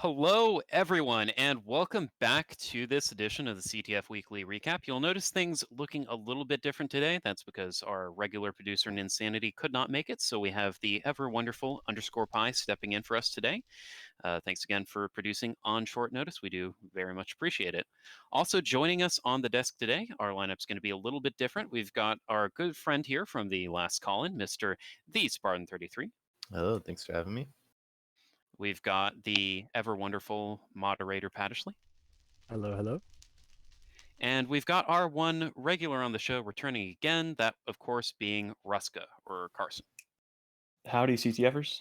Hello, everyone, and welcome back to this edition of the CTF Weekly Recap. You'll notice things looking a little bit different today. That's because our regular producer, Ninsanity, could not make it, so we have the ever wonderful underscore pie stepping in for us today. Thanks again for producing on short notice. We do very much appreciate it. Also, joining us on the desk today, our lineup's going to be a little bit different. We've got our good friend here from the last call-in, Mr. The Spartan 33. Oh, thanks for having me. We've got the ever wonderful moderator, Paddishley. Hello, hello. And we've got our one regular on the show returning again, that, of course, being Ruska, or Carson. Howdy, CTFers.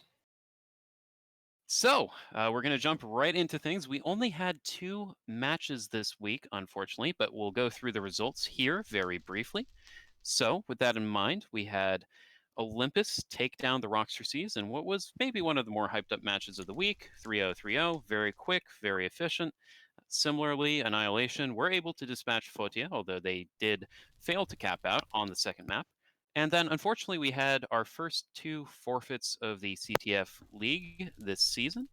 So, we're going to jump right into things. We only had 2 matches this week, unfortunately, but we'll go through the results here very briefly. So, with that in mind, we had Olympus take down the Rockster Seas in what was maybe one of the more hyped up matches of the week, 3-0, 3-0, very quick, very efficient. Similarly, Annihilation were able to dispatch Fotia, although they did fail to cap out on the second map. And then, unfortunately, we had our first 2 forfeits of the CTF League this season.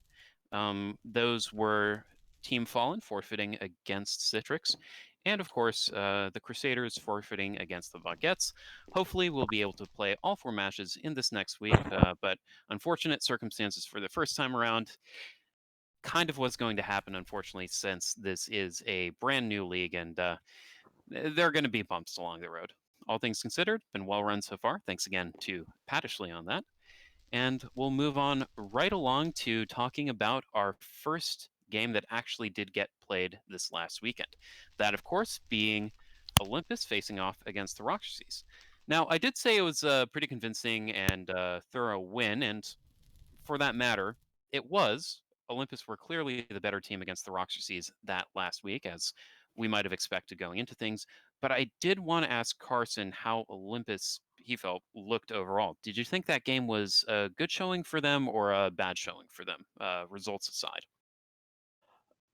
Those were Team Fallen forfeiting against Citrix, and of course, the Crusaders forfeiting against the Baguettes. Hopefully, we'll be able to play all 4 matches in this next week, but unfortunate circumstances for the first time around. Kind of what's going to happen, unfortunately, since this is a brand new league and there are going to be bumps along the road. All things considered, been well run so far. Thanks again to Paddishley on that. And we'll move on right along to talking about our first game that actually did get played this last weekend. That, of course, being Olympus facing off against the Rockseas. Now, I did say it was a pretty convincing and thorough win, and for that matter, it was. Olympus were clearly the better team against the Rockseas that last week, as we might have expected going into things. But I did want to ask Carson how Olympus, he felt, looked overall. Did you think that game was a good showing for them or a bad showing for them, results aside?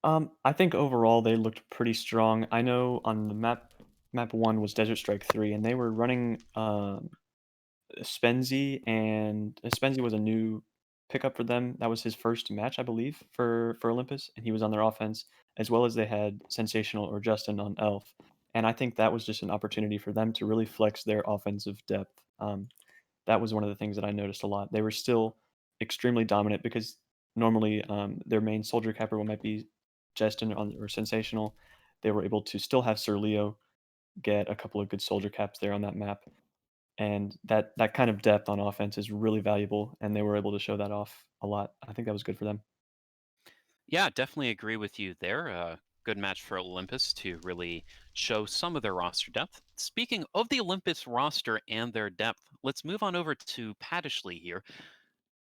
I think overall they looked pretty strong. I know on the map one was Desert Strike 3, and they were running Spenzy, and Spenzy was a new pickup for them. That was his first match, I believe, for Olympus, and he was on their offense, as well as they had Sensational or Justin on Elf. And I think that was just an opportunity for them to really flex their offensive depth. That was one of the things that I noticed a lot. They were still extremely dominant because normally their main soldier capper might be Justin or Sensational. They were able to still have Sir Leo get a couple of good soldier caps there on that map, and that kind of depth on offense is really valuable, and they were able to show that off a lot. I think that was good for them. Yeah, definitely agree with you there. Good match for Olympus to really show some of their roster depth. Speaking of the Olympus roster and their depth, let's move on over to Paddishley here.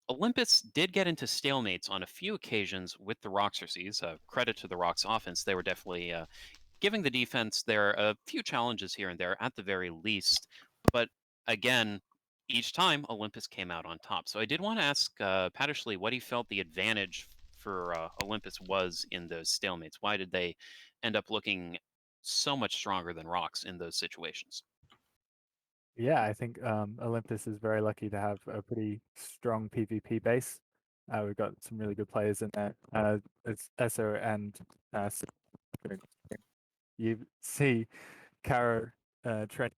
Olympus did get into stalemates on a few occasions with the Rockserseas. Credit to the Rocks offense. They were definitely giving the defense there a few challenges here and there at the very least. But again, each time Olympus came out on top. So I did want to ask Paddishley what he felt the advantage for Olympus was in those stalemates. Why did they end up looking so much stronger than Rocks in those situations? Yeah, I think Olympus is very lucky to have a pretty strong PvP base. We've got some really good players in there. It's Esso and you see Kara trending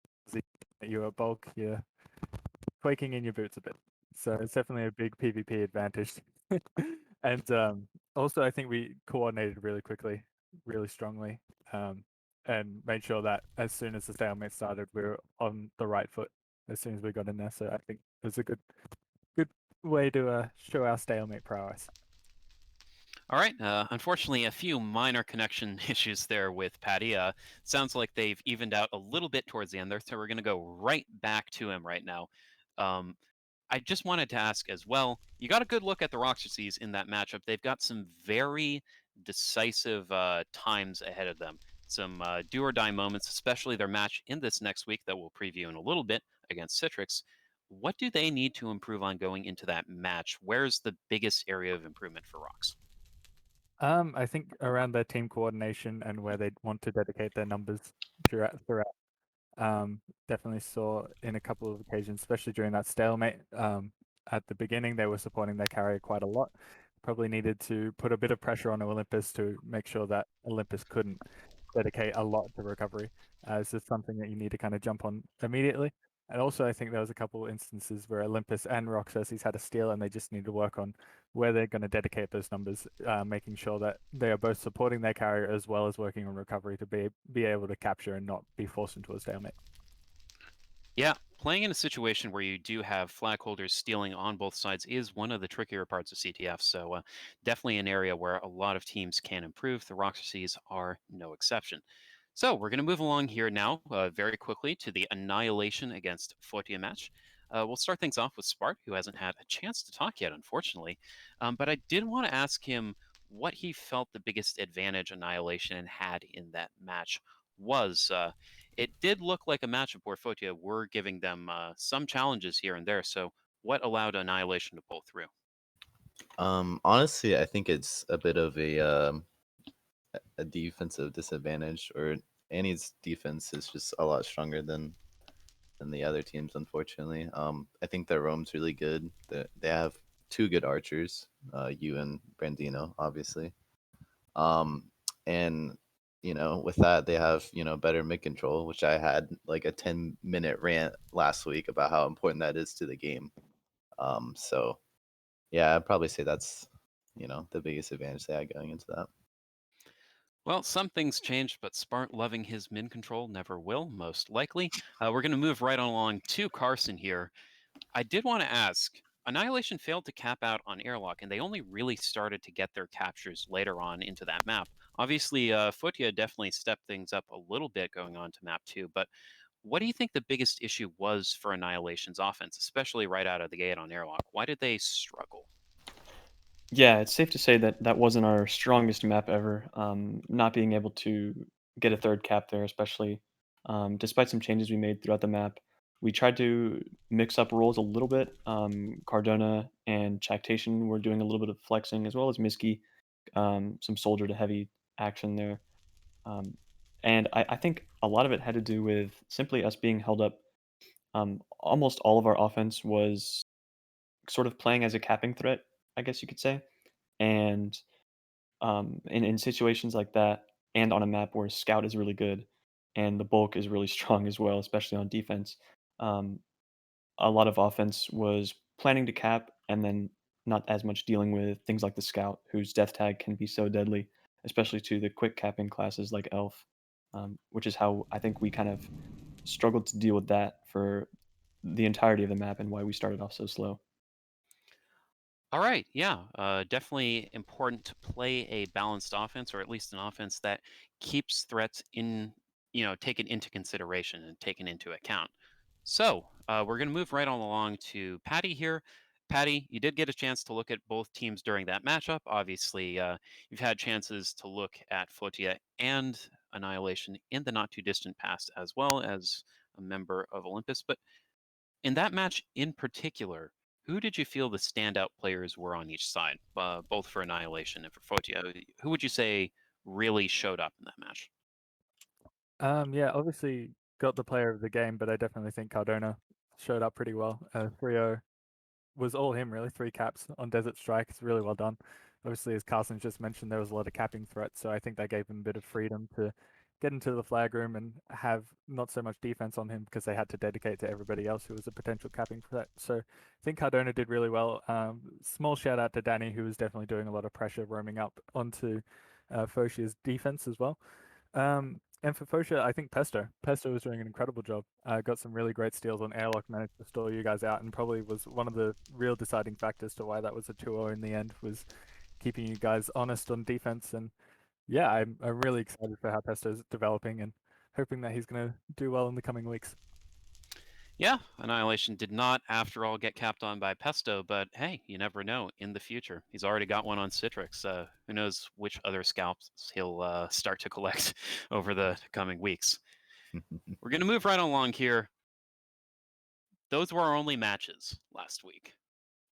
at you at bulk, you're quaking in your boots a bit. So it's definitely a big PvP advantage. And also, I think we coordinated really quickly, really strongly, and made sure that as soon as the stalemate started, we were on the right foot as soon as we got in there. So I think it was a good way to show our stalemate prowess. All right. Unfortunately, a few minor connection issues there with Patty. Sounds like they've evened out a little bit towards the end there, so we're going to go right back to him right now. I just wanted to ask as well, you got a good look at the Rockseas in that matchup. They've got some very decisive times ahead of them, some do or die moments, especially their match in this next week that we'll preview in a little bit against Citrix. What do they need to improve on going into that match? Where's the biggest area of improvement for Rocks? I think around their team coordination and where they want to dedicate their numbers throughout. Definitely saw in a couple of occasions, especially during that stalemate. At the beginning, they were supporting their carrier quite a lot, probably needed to put a bit of pressure on Olympus to make sure that Olympus couldn't dedicate a lot to recovery. It's just something that you need to kind of jump on immediately. And also, I think there was a couple instances where Olympus and Roxas had a steal, and they just need to work on where they're going to dedicate those numbers, making sure that they are both supporting their carrier as well as working on recovery to be able to capture and not be forced into a stalemate. Yeah, playing in a situation where you do have flag holders stealing on both sides is one of the trickier parts of CTF. So definitely an area where a lot of teams can improve. The Roxaseas are no exception. So we're going to move along here now very quickly to the Annihilation against Fortia match. We'll start things off with Spark, who hasn't had a chance to talk yet, unfortunately. But I did want to ask him what he felt the biggest advantage Annihilation had in that match was. It did look like a matchup where Fotia were giving them some challenges here and there. So, what allowed Annihilation to pull through? Honestly, I think it's a bit of a defensive disadvantage, or Annie's defense is just a lot stronger than the other teams, unfortunately. I think their roam's really good. They have two good archers, you and Brandino, obviously. Um, and with that, they have better mid control, which I had like a 10-minute rant last week about how important that is to the game. So yeah, I'd probably say that's the biggest advantage they had going into that. Well, some things changed, but Spart loving his min control never will, most likely. We're going to move right along to Carson here. I did want to ask Annihilation failed to cap out on airlock, and they only really started to get their captures later on into that map. Obviously, Fotia definitely stepped things up a little bit going on to map 2, but what do you think the biggest issue was for Annihilation's offense, especially right out of the gate on airlock? Why did they struggle? Yeah, it's safe to say that that wasn't our strongest map ever. Not being able to get a third cap there, especially despite some changes we made throughout the map, we tried to mix up roles a little bit. Cardona and Chactation were doing a little bit of flexing, as well as Miski, some soldier to heavy action there. Um, and I think a lot of it had to do with simply us being held up. Almost all of our offense was sort of playing as a capping threat, I guess you could say. And in situations like that, and on a map where scout is really good and the bulk is really strong as well, especially on defense, um, a lot of offense was planning to cap and then not as much dealing with things like the scout, whose death tag can be so deadly, especially to the quick capping classes like elf, which is how I think we kind of struggled to deal with that for the entirety of the map and why we started off so slow. All right, yeah, definitely important to play a balanced offense, or at least an offense that keeps threats taken into consideration and taken into account. So we're going to move right on along to Patty here. Patty, you did get a chance to look at both teams during that matchup. Obviously, you've had chances to look at Fotia and Annihilation in the not too distant past, as well as a member of Olympus. But in that match in particular, who did you feel the standout players were on each side, both for Annihilation and for Fotia? Who would you say really showed up in that match? Yeah, obviously got the player of the game, but I definitely think Cardona showed up pretty well. 3-0 was all him really. 3 caps on Desert Strike. It's really well done. Obviously, as Carson just mentioned, there was a lot of capping threats, so I think that gave him a bit of freedom to get into the flag room and have not so much defense on him because they had to dedicate to everybody else who was a potential capping threat. So I think Cardona did really well. Small shout out to Danny, who was definitely doing a lot of pressure roaming up onto Foshia's defense as well. And for Fosha, I think Pesto was doing an incredible job. Got some really great steals on airlock, managed to stall you guys out, and probably was one of the real deciding factors to why that was a 2-0 in the end, was keeping you guys honest on defense. And yeah, I'm really excited for how Pesto's developing and hoping that he's going to do well in the coming weeks. Yeah, Annihilation did not, after all, get capped on by Pesto, but hey, you never know in the future. He's already got one on Citrix. Who knows which other scalps he'll start to collect over the coming weeks. We're going to move right along here. Those were our only matches last week.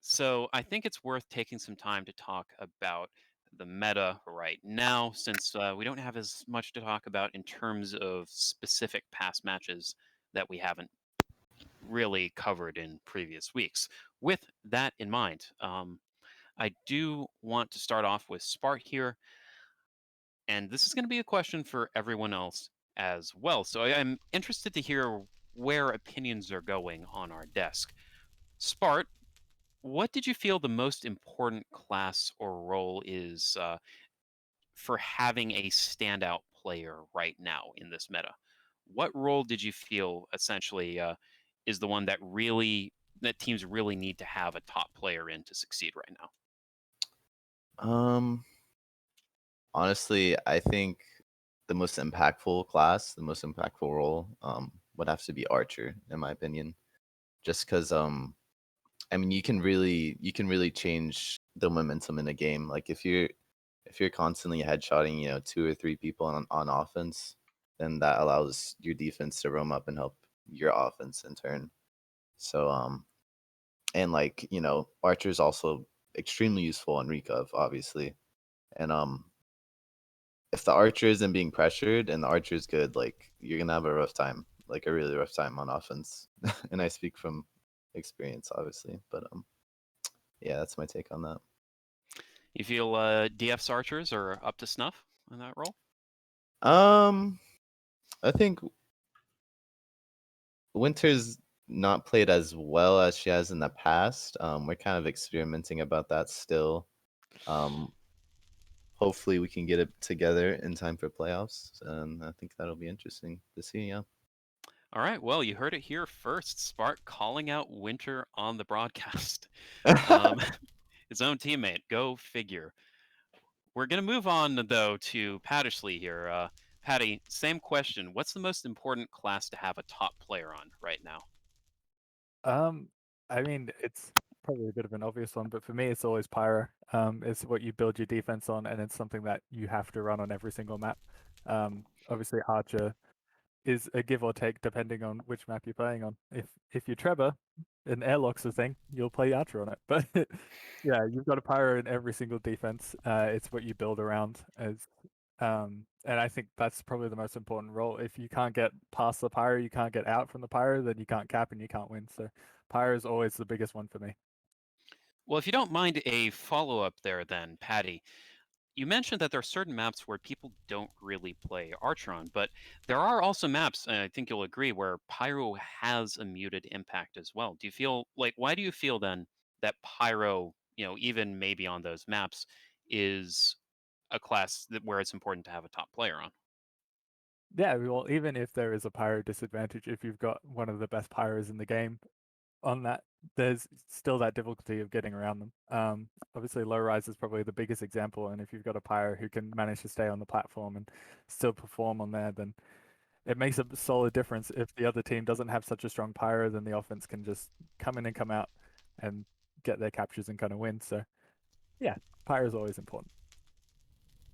So I think it's worth taking some time to talk about the meta right now, since we don't have as much to talk about in terms of specific past matches that we haven't really covered in previous weeks. With that in mind, I do want to start off with Spart here, and this is going to be a question for everyone else as well. So I'm interested to hear where opinions are going on our desk. Spart, what did you feel the most important class or role is for having a standout player right now in this meta? What role did you feel essentially is the one that teams really need to have a top player in to succeed right now? Um, Honestly, I think the most impactful class, the most impactful role, would have to be Archer, in my opinion. Just because, I mean, you can really change the momentum in a game. Like if you're constantly headshotting, 2 or 3 people on offense, then that allows your defense to roam up and help your offense in turn. So and like Archer's also extremely useful on recov, obviously. And if the archer isn't being pressured and the archer is good, like you're gonna have a rough time, like a really rough time on offense. And I speak from experience, obviously, but yeah, that's my take on that. You feel DF's archers are up to snuff in that role? Um, I think Winter's not played as well as she has in the past. We're kind of experimenting about that still. Um, Hopefully we can get it together in time for playoffs, and I think that'll be interesting to see. Yeah. All right. Well, you heard it here first. Spark calling out Winter on the broadcast. Um, his own teammate. Go figure. We're going to move on, though, to Pattersley here. Patty, same question. What's the most important class to have a top player on right now? Um, I mean, it's probably a bit of an obvious one, but for me, it's always Pyro. It's what you build your defense on, and it's something that you have to run on every single map. Obviously, Archer is a give or take depending on which map you're playing on. If you're Trevor, an airlock's a thing, you'll play Archer on it. But yeah, you've got a Pyro in every single defense. It's what you build around and I think that's probably the most important role. If you can't get past the Pyro, you can't get out from the Pyro, then you can't cap and you can't win. So Pyro is always the biggest one for me. Well, if you don't mind a follow up there, then, Patty, you mentioned that there are certain maps where people don't really play Archer, but there are also maps, and I think you'll agree, where Pyro has a muted impact as well. Do you feel like, why do you feel then that Pyro, even maybe on those maps, is a class where it's important to have a top player on? Yeah, well, even if there is a Pyro disadvantage, if you've got one of the best Pyros in the game, on that, there's still that difficulty of getting around them. Obviously, low rise is probably the biggest example, and if you've got a pyro who can manage to stay on the platform and still perform on there, then it makes a solid difference. If the other team doesn't have such a strong pyro, then the offense can just come in and come out and get their captures and kind of win. So yeah, pyro is always important.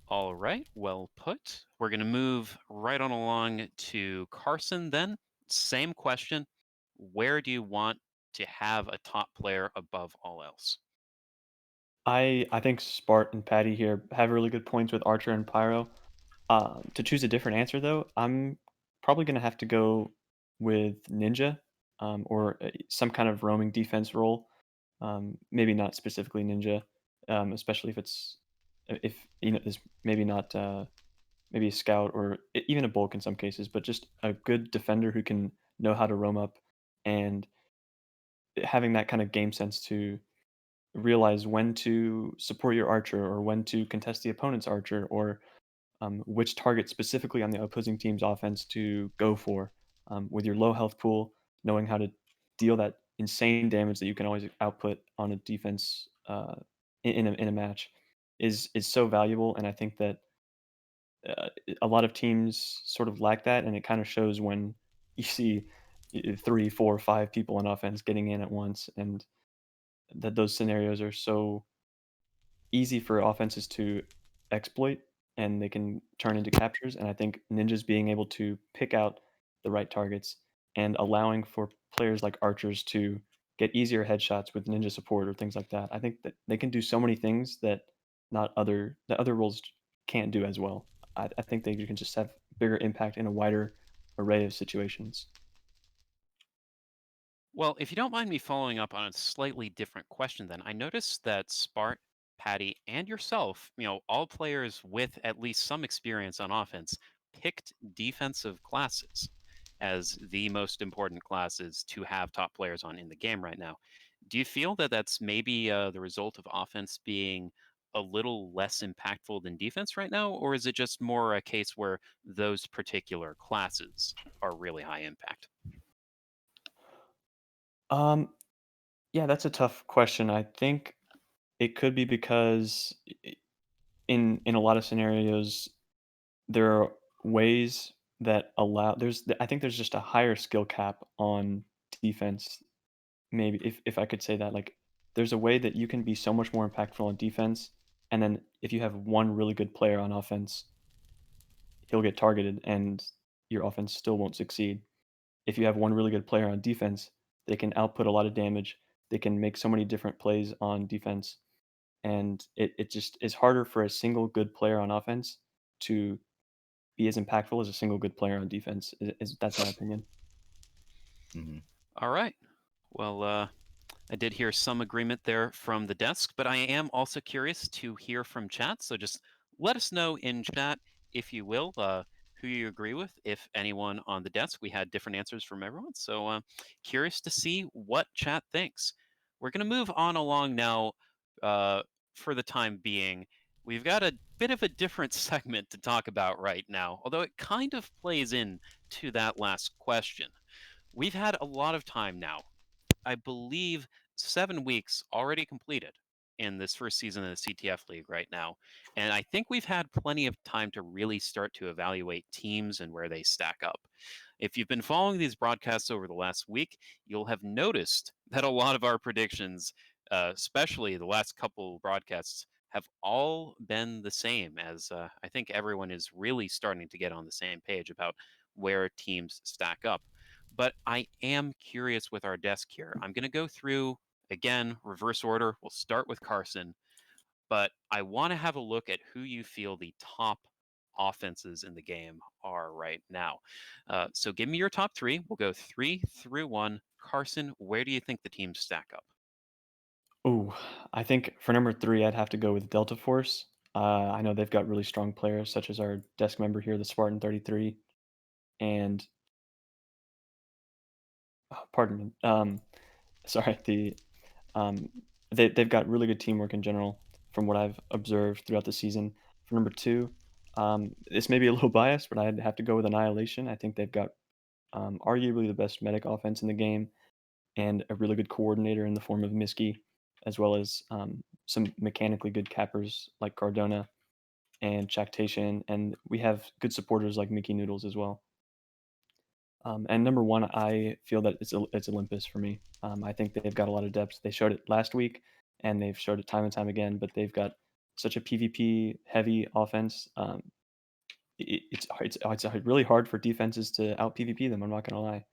All right, well put. We're going to move right on along to Carson then. Same question. Where do you want to have a top player above all else? I think Spart and Patty here have really good points with Archer and Pyro. To choose a different answer though, I'm probably gonna have to go with Ninja, or some kind of roaming defense role. Maybe not specifically Ninja, especially if is maybe not maybe a scout or even a bulk in some cases, but just a good defender who can know how to roam up and having that kind of game sense to realize when to support your archer or when to contest the opponent's archer or which target specifically on the opposing team's offense to go for. With your low health pool, knowing how to deal that insane damage that you can always output on a defense in a match is so valuable. And I think that uh, a lot of teams sort of lack that, and it kind of shows when you see 3, 4, 5 people on offense getting in at once, and that those scenarios are so easy for offenses to exploit and they can turn into captures. And I think Ninjas being able to pick out the right targets and allowing for players like archers to get easier headshots with ninja support or things like that. I think that they can do so many things that other roles can't do as well. I think they can just have bigger impact in a wider array of situations. Well, if you don't mind me following up on a slightly different question, then I noticed that Spart Patty, and yourself, all players with at least some experience on offense, picked defensive classes as the most important classes to have top players on in the game right now. Do you feel that that's maybe the result of offense being a little less impactful than defense right now, or is it just more a case where those particular classes are really high impact? Um, yeah, that's a tough question. I think it could be because in a lot of scenarios there are ways that allow I think there's just a higher skill cap on defense. Maybe if I could say that, like, there's a way that you can be so much more impactful on defense, and then if you have one really good player on offense, he'll get targeted and your offense still won't succeed. If you have one really good player on defense, they can output a lot of damage. They can make so many different plays on defense, and it just is harder for a single good player on offense to be as impactful as a single good player on defense. That's my opinion. Hmm. All right. Well, I did hear some agreement there from the desk, but I am also curious to hear from chat. So just let us know in chat, if you will, who you agree with. If anyone on the desk, we had different answers from everyone. So curious to see what chat thinks. We're going to move on along now uh, for the time being. We've got a bit of a different segment to talk about right now, although it kind of plays in to that last question. We've had a lot of time now, I believe, 7 weeks already completed in this first season of the CTF League right now. And I think we've had plenty of time to really start to evaluate teams and where they stack up. If you've been following these broadcasts over the last week, you'll have noticed that a lot of our predictions, especially the last couple broadcasts, have all been the same, as I think everyone is really starting to get on the same page about where teams stack up. But I am curious with our desk here. I'm going to go through, again, reverse order. We'll start with Carson, but I want to have a look at who you feel the top offenses in the game are right now. So give me your top three. We'll go 3 through 1. Carson, where do you think the teams stack up? Oh, I think for number 3, I'd have to go with Delta Force. I know they've got really strong players, such as our desk member here, the Spartan 33, and pardon me. Sorry, um, they've got really good teamwork in general, from what I've observed throughout the season. For number 2, this may be a little biased, but I'd have to go with Annihilation. I think they've got arguably the best medic offense in the game, and a really good coordinator in the form of Miski, as well as some mechanically good cappers like Cardona and Chactation, and we have good supporters like Mickey Noodles as well. And number 1, I feel that it's Olympus for me. I think they've got a lot of depth. They showed it last week, and they've showed it time and time again. But they've got such a PvP heavy offense. It's really hard for defenses to out PvP them. I'm not gonna lie.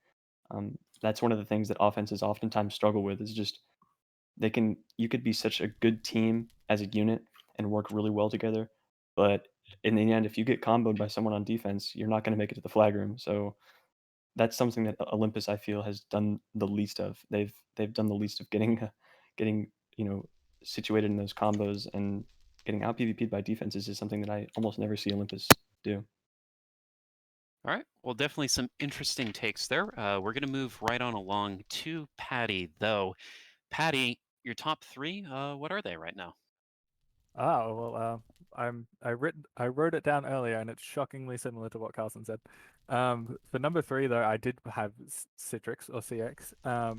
That's one of the things that offenses oftentimes struggle with, is just you could be such a good team as a unit and work really well together, but in the end, if you get comboed by someone on defense, you're not going to make it to the flag room. So that's something that Olympus, I feel, has done the least of. They've done the least of getting you know situated in those combos, and getting out PvP'd by defenses is something that I almost never see Olympus do. All right. Well, definitely some interesting takes there. We're going to move right on along to Patty, though. Patty, your top three, what are they right now? Oh well, I wrote it down earlier, and it's shockingly similar to what Carlson said. For number 3, though, I did have Citrix or CX,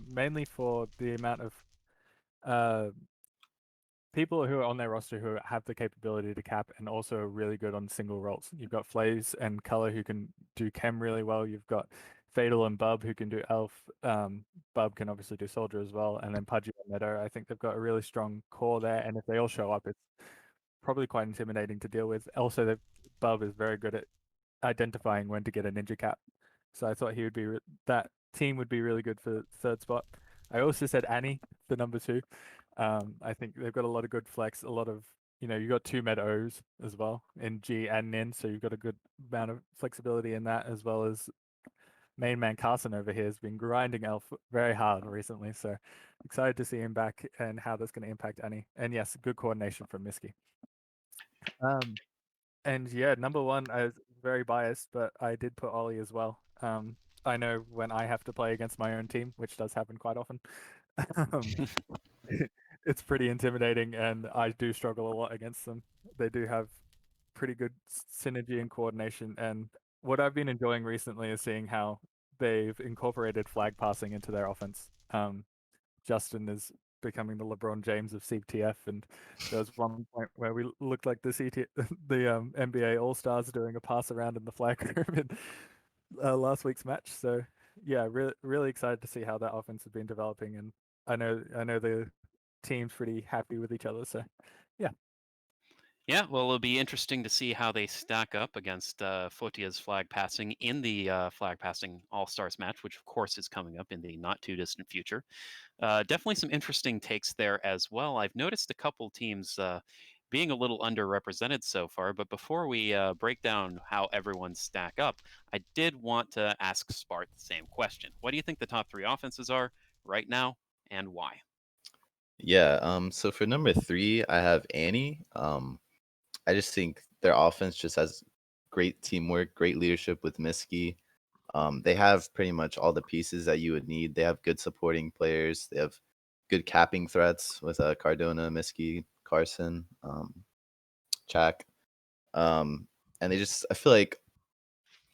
mainly for the amount of uh people who are on their roster who have the capability to cap and also are really good on single roles. You've got Flays and Color who can do chem really well. You've got Fatal and Bub who can do elf. Bub can obviously do soldier as well, and then Pudgy and Meadow. I think they've got a really strong core there, and if they all show up, it's probably quite intimidating to deal with. Also, Bub is very good at identifying when to get a ninja cap, so I thought he would be that team would be really good for third spot. I also said Annie for number 2. I think they've got a lot of good flex, a lot of you got 2 Meadows as well in G and Nin, so you've got a good amount of flexibility in that, as well as main man Carson over here has been grinding Elf very hard recently. So excited to see him back and how that's going to impact Annie. And yes, good coordination from Miski. And yeah, number one, I was very biased, but I did put Ollie as well. I know when I have to play against my own team, which does happen quite often, um, it's pretty intimidating, and I do struggle a lot against them. They do have pretty good synergy and coordination, and what I've been enjoying recently is seeing how they've incorporated flag passing into their offense. Justin is becoming the LeBron James of CTF, and there was one point where we looked like the NBA All Stars doing a pass around in the flag room in last week's match. So yeah, really excited to see how that offense has been developing, and I know the team's pretty happy with each other. So yeah. Yeah, well, it'll be interesting to see how they stack up against Fotia's flag passing in the flag passing All Stars match, which of course is coming up in the not too distant future. Definitely some interesting takes there as well. I've noticed a couple teams being a little underrepresented so far, but before we break down how everyone stack up, I did want to ask Spart the same question. What do you think the top three offenses are right now, and why? Yeah. So for number 3, I have Annie. I just think their offense just has great teamwork, great leadership with Miski. They have pretty much all the pieces that you would need. They have good supporting players. They have good capping threats with Cardona, Miski, Carson, Chak. And I feel like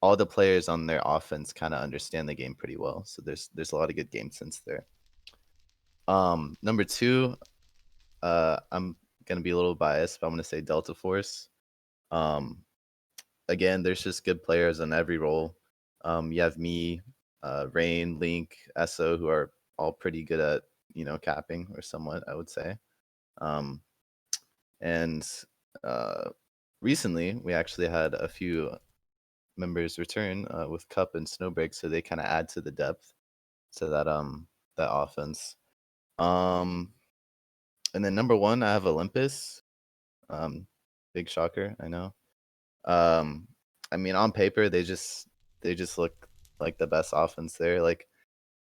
all the players on their offense kind of understand the game pretty well. So there's a lot of good game sense there. Number 2, I'm gonna be a little biased, but I'm gonna say Delta Force. Um, Again, there's just good players on every role. You have me, Rain, Link, Esso, who are all pretty good at capping or somewhat, I would say. Um, and recently, we actually had a few members return with Cup and Snowbreak, so they kind of add to the depth to that offense. Um, and then number 1, I have Olympus. Big shocker, I know. Um, I mean, on paper, they just look like the best offense there. Like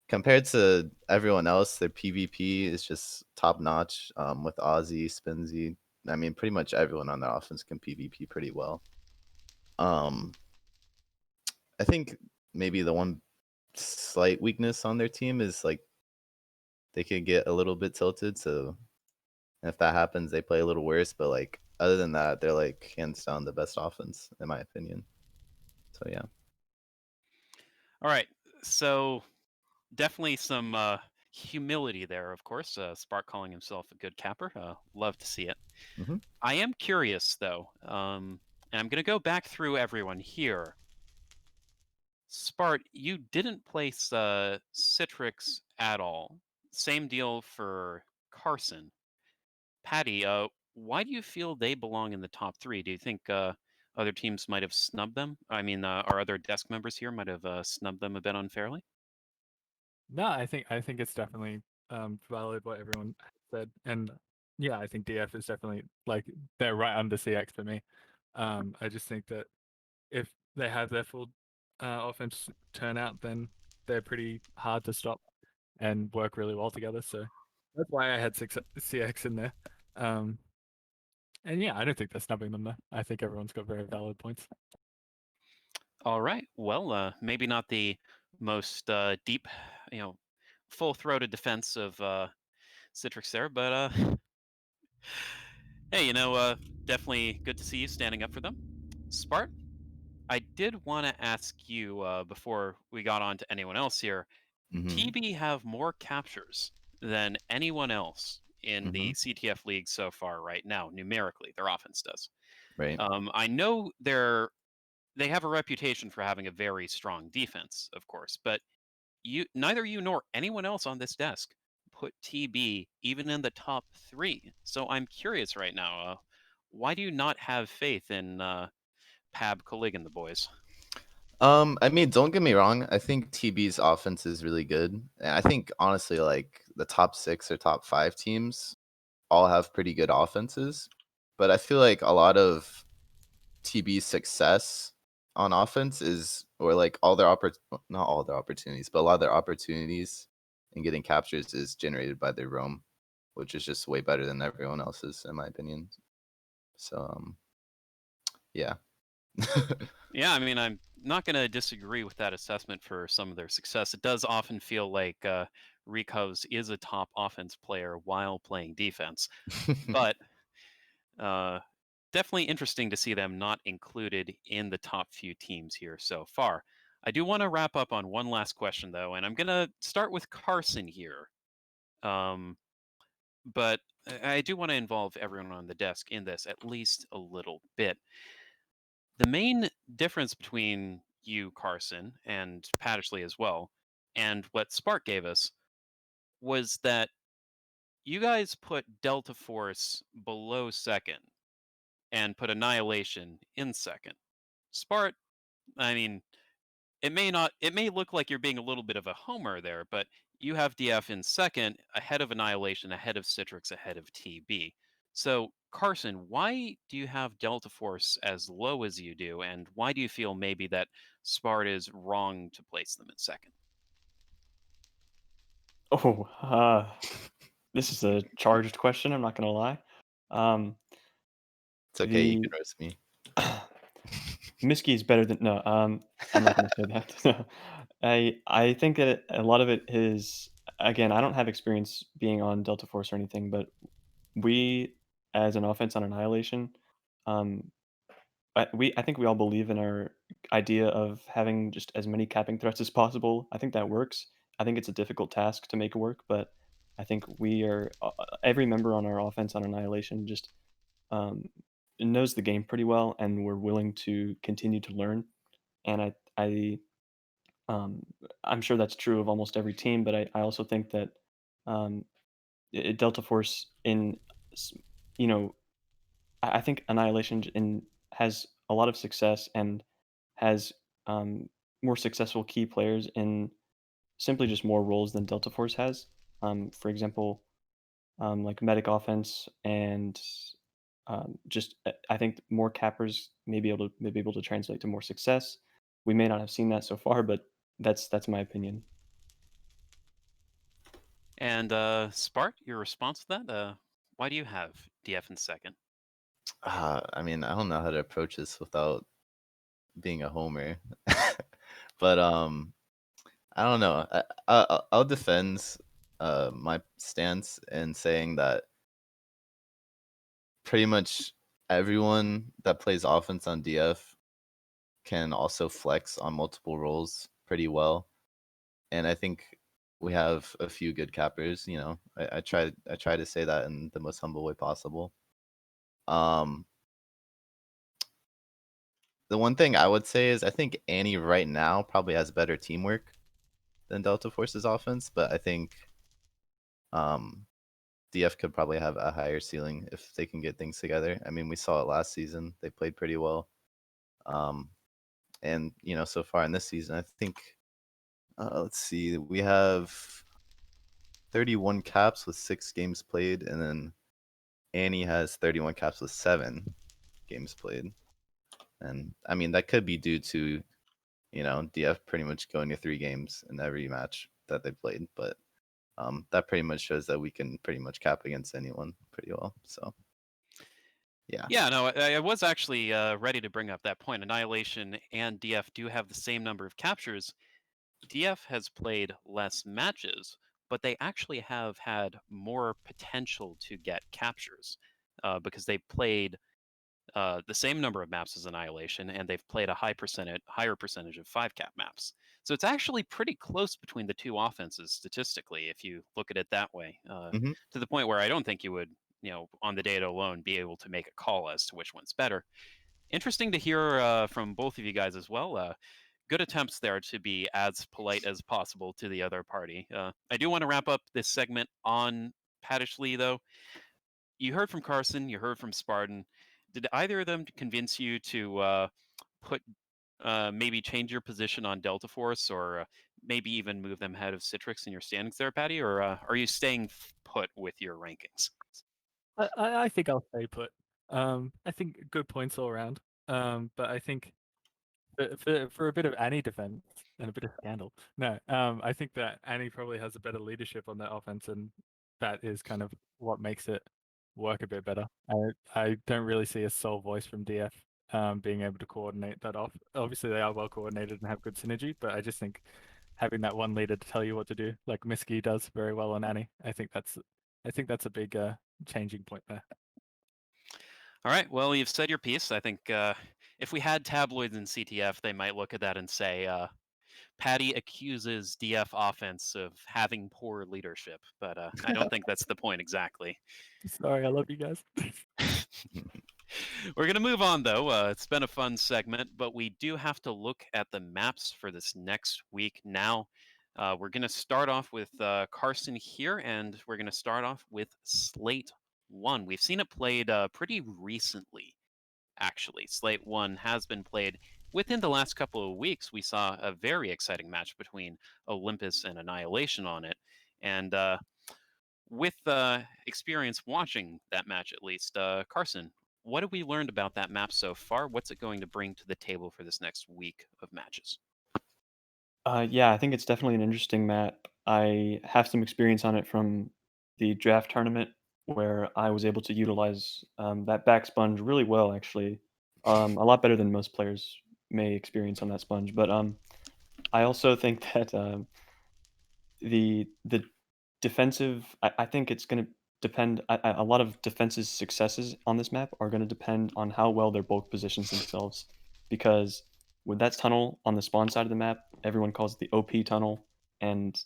compared to everyone else, their PvP is just top notch. With Ozzy, Spinzy, I mean, pretty much everyone on the offense can PvP pretty well. Um, I think maybe the one slight weakness on their team is like they could get a little bit tilted. So if that happens, they play a little worse. But like other than that, they're like hands down the best offense in my opinion. So yeah. All right, so definitely some humility there, of course. Spark calling himself a good capper. Love to see it. Mm-hmm. I am curious, though, and I'm going to go back through everyone here. Spart, you didn't place Citrix at all. Same deal for Carson. Patty, why do you feel they belong in the top three? Do you think other teams might have snubbed them? I mean, our other desk members here might have snubbed them a bit unfairly? No, I think it's definitely valid what everyone said, and yeah, I think DF is definitely like they're right under CX for me. I just think that if they have their full offense turn out, then they're pretty hard to stop and work really well together. So that's why I had CX in there. Um, and yeah, I don't think they're snubbing them though. I think everyone's got very valid points. All right. Well, maybe not the most deep, you know, full-throated defense of Citrix there, but hey, definitely good to see you standing up for them. Spart, I did want to ask you before we got on to anyone else here. Mm-hmm. TB have more captures than anyone else in Mm-hmm. the CTF league so far right now, numerically. Their offense does. Right. I know they have a reputation for having a very strong defense, of course, but neither you nor anyone else on this desk put TB even in the top three. So I'm curious right now, why do you not have faith in Pab, Collig, and the boys? I mean, don't get me wrong. I think TB's offense is really good. And I think honestly, like the top 6 or top 5 teams all have pretty good offenses. But I feel like a lot of TB's success on offense is, or like all their not all their opportunities, but a lot of their opportunities and getting captures is generated by their roam, which is just way better than everyone else's, in my opinion. So yeah. Yeah, I mean, I'm not going to disagree with that assessment for some of their success. It does often feel like Rico's is a top offense player while playing defense, but uh, definitely interesting to see them not included in the top few teams here so far. I do want to wrap up on one last question, though, and I'm going to start with Carson here. But I do want to involve everyone on the desk in this at least a little bit. The main difference between you, Carson, and Pattersley as well, and what Spark gave us was that you guys put Delta Force below second and put Annihilation in second. Spart, I mean, it may look like you're being a little bit of a homer there, but you have DF in second, ahead of Annihilation, ahead of Citrix, ahead of TB. So, Carson, why do you have Delta Force as low as you do, and why do you feel maybe that Spart is wrong to place them in second? Oh, this is a charged question. I'm not gonna lie. Um, It's okay, you the can roast me. Miski is better than no. I'm not gonna say that. I think that a lot of it is, again, I don't have experience being on Delta Force or anything, but we as an offense on Annihilation, um, I think we all believe in our idea of having just as many capping threats as possible. I think that works. I think it's a difficult task to make it work, but I think we are every member on our offense on Annihilation just um, knows the game pretty well, and we're willing to continue to learn. And um, I'm sure that's true of almost every team, but I also think that um, Delta Force s- you know, I think Annihilation has a lot of success and has more successful key players in simply just more roles than Delta Force has. For example, like medic offense and just I think more cappers may be able to translate to more success. We may not have seen that so far, but that's my opinion. And Spart, your response to that? Why do you have DF in second? I mean, I don't know how to approach this without being a homer. But I don't know. I'll defend my stance in saying that pretty much everyone that plays offense on DF can also flex on multiple roles pretty well. And I think we have a few good cappers. You know, I try to say that in the most humble way possible. Um, the one thing I would say is I think Annie right now probably has better teamwork than Delta Force's offense, but I think um, DF could probably have a higher ceiling if they can get things together. I mean, we saw it last season; they played pretty well. Um, and you know, so far in this season, I think let's see, we have 31 caps with 6 games played, and then Annie has 31 caps with 7 games played. And I mean, that could be due to, you know, DF pretty much going to 3 games in every match that they played. But that pretty much shows that we can pretty much cap against anyone pretty well. So, yeah. Yeah, no, I was actually ready to bring up that point. Annihilation and DF do have the same number of captures. DF has played less matches, but they actually have had more potential to get captures because they played the same number of maps as Annihilation, and they've played a higher percentage of 5 cap maps. So it's actually pretty close between the two offenses statistically, if you look at it that way. Hmm. To the point where I don't think you would, on the data alone, be able to make a call as to which one's better. Interesting to hear from both of you guys as well. Good attempts there to be as polite as possible to the other party. I do want to wrap up this segment on Paddishley, though. You heard from Carson, you heard from Spartan. Did either of them convince you to put maybe change your position on Delta Force, or maybe even move them ahead of Citrix in your standings there, Patty? Or are you staying put with your rankings? I think I'll stay put. I think good points all around. But I think For a bit of Annie defense and a bit of scandal. No, I think that Annie probably has a better leadership on that offense, and that is kind of what makes it work a bit better. I don't really see a sole voice from DF being able to coordinate that off. Obviously, they are well coordinated and have good synergy, but I just think having that one leader to tell you what to do, like Miski does very well on Annie, I think that's a big changing point there. All right. Well, you've said your piece. I think if we had tabloids in CTF, they might look at that and say, Patty accuses DF offense of having poor leadership. But I don't think that's the point exactly. Sorry, I love you guys. We're going to move on, though. It's been a fun segment, but we do have to look at the maps for this next week now. We're going to start off with Carson here, and we're going to start off with Slate 1. We've seen it played pretty recently, actually. Slate 1 has been played within the last couple of weeks. We saw a very exciting match between Olympus and Annihilation on it. And with experience watching that match, at least, Carson, what have we learned about that map so far? What's it going to bring to the table for this next week of matches? Yeah, I think it's definitely an interesting map. I have some experience on it from the draft tournament where I was able to utilize that back sponge really well, actually. A lot better than most players may experience on that sponge. But I also think that the defensive, I think it's going to depend. A lot of defense's successes on this map are going to depend on how well their bulk positions themselves. Because with that tunnel on the spawn side of the map, everyone calls it the OP tunnel, and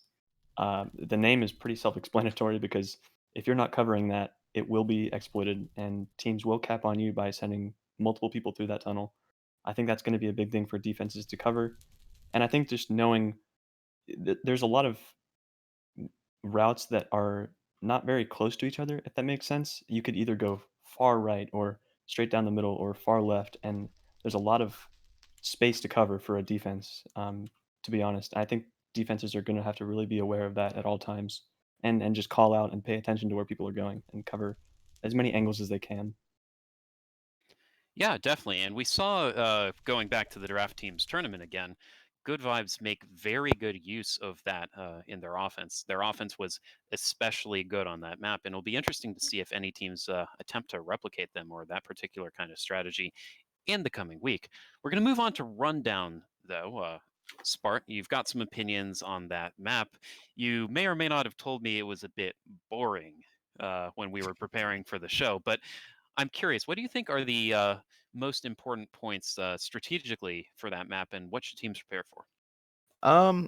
the name is pretty self-explanatory because if you're not covering that, it will be exploited, and teams will cap on you by sending multiple people through that tunnel. I think that's going to be a big thing for defenses to cover, and I think just knowing there's a lot of routes that are not very close to each other, if that makes sense. You could either go far right or straight down the middle or far left, and there's a lot of space to cover for a defense. To be honest, I think defenses are going to have to really be aware of that at all times, and just call out and pay attention to where people are going and cover as many angles as they can. Yeah, definitely. And we saw, going back to the draft teams tournament again, Good Vibes make very good use of that in their offense. Their offense was especially good on that map, and it'll be interesting to see if any teams attempt to replicate them or that particular kind of strategy in the coming week. We're going to move on to Rundown, though. Spart, you've got some opinions on that map. You may or may not have told me it was a bit boring when we were preparing for the show, but I'm curious, what do you think are the most important points strategically for that map, and what should teams prepare for?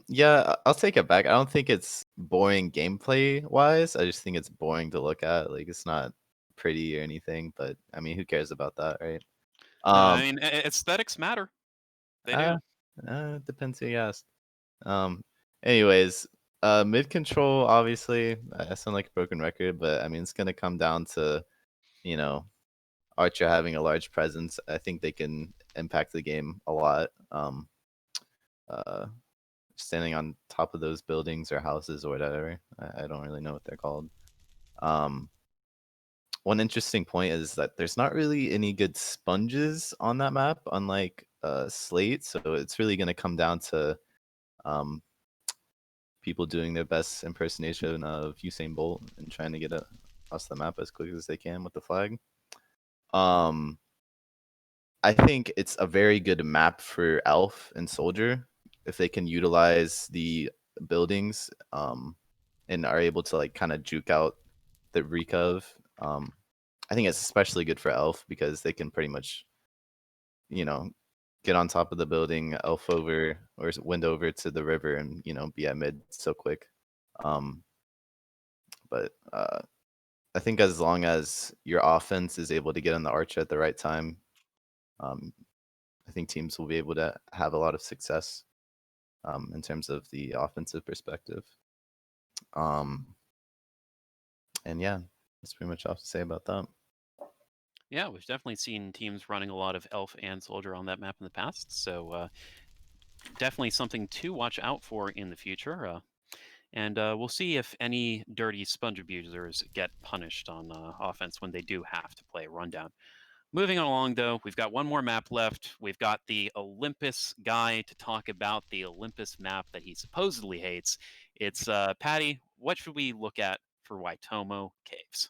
Yeah, I'll take it back. I don't think it's boring gameplay wise. I just think it's boring to look at. Like it's not pretty or anything, but I mean, who cares about that, right? I Um, mean, aesthetics matter. They uh, do. Depends who you ask. Um, anyways, mid control, obviously, I sound like a broken record, but I mean, it's gonna come down to, you know, Archer having a large presence. I think they can impact the game a lot. Uh, Standing on top of those buildings or houses or whatever. I don't really know what they're called. Um, One interesting point is that there's not really any good sponges on that map, unlike Slate. So it's really going to come down to um, people doing their best impersonation of Usain Bolt and trying to get across the map as quick as they can with the flag. Um, I think it's a very good map for Elf and Soldier if they can utilize the buildings and are able to like kind of juke out the recov. I think it's especially good for Elf because they can pretty much, you know, get on top of the building, Elf over or wind over to the river, and be at mid so quick. But I think as long as your offense is able to get on the archer at the right time, um, I think teams will be able to have a lot of success in terms of the offensive perspective. And yeah, that's pretty much all I have to say about that. Yeah, we've definitely seen teams running a lot of Elf and Soldier on that map in the past, so definitely something to watch out for in the future. And we'll see if any dirty sponge abusers get punished on offense when they do have to play a rundown. Moving along, though, we've got one more map left. We've got the Olympus guy to talk about the Olympus map that he supposedly hates. It's Patty. What should we look at for Waitomo Caves?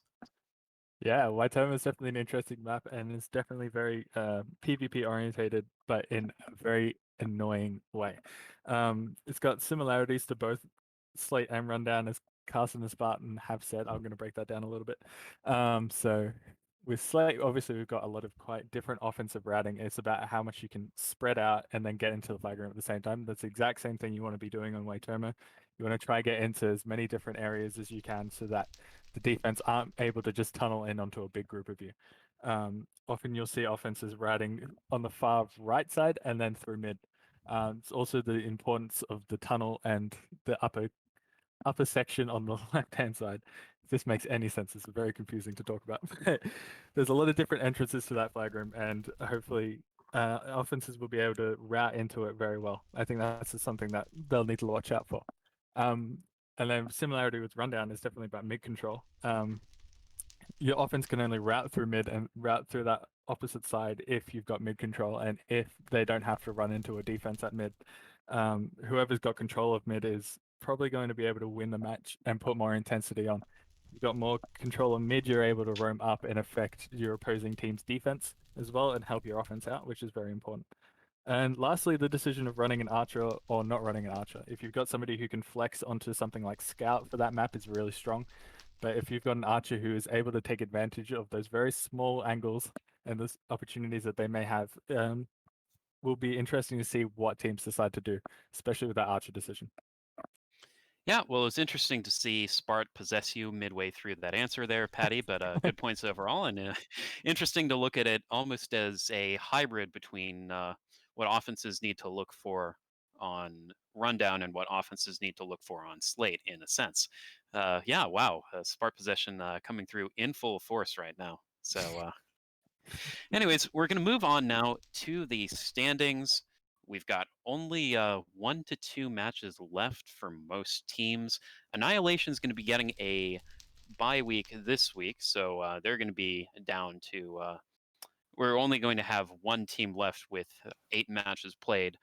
Yeah, Waitomo is definitely an interesting map, and it's definitely very PvP orientated, but in a very annoying way. It's got similarities to both Slate and Rundown, as Carson and Spartan have said. I'm going to break that down a little bit. So with Slate, obviously we've got a lot of quite different offensive routing. It's about how much you can spread out and then get into the flag room at the same time. That's the exact same thing you want to be doing on Waitomo. You want to try get into as many different areas as you can so that the defense aren't able to just tunnel in onto a big group of you. Often you'll see offenses routing on the far right side and then through mid. It's also the importance of the tunnel and the upper section on the left-hand side. If this makes any sense, it's very confusing to talk about. There's a lot of different entrances to that flag room, and hopefully offenses will be able to route into it very well. I think that's just something that they'll need to watch out for. And then similarity with Rundown is definitely about mid control. Your offense can only route through mid and route through that opposite side if you've got mid control and if they don't have to run into a defense at mid. Whoever's got control of mid is probably going to be able to win the match and put more intensity on. You've got more control of mid, you're able to roam up and affect your opposing team's defense as well and help your offense out, which is very important. And lastly, the decision of running an archer or not running an archer. If you've got somebody who can flex onto something like scout for that map is really strong. But if you've got an archer who is able to take advantage of those very small angles and those opportunities that they may have, will be interesting to see what teams decide to do, especially with that archer decision. Yeah, well, it's interesting to see Spart possess you midway through that answer there, Patty, but good points overall. And interesting to look at it almost as a hybrid between what offenses need to look for on Rundown and what offenses need to look for on Slate, in a sense. Yeah, wow. Spart possession coming through in full force right now. So, anyways, we're going to move on now to the standings. We've got only 1 to 2 matches left for most teams. Annihilation is going to be getting a bye week this week, so they're going to be down to. We're only going to have one team left with 8 matches played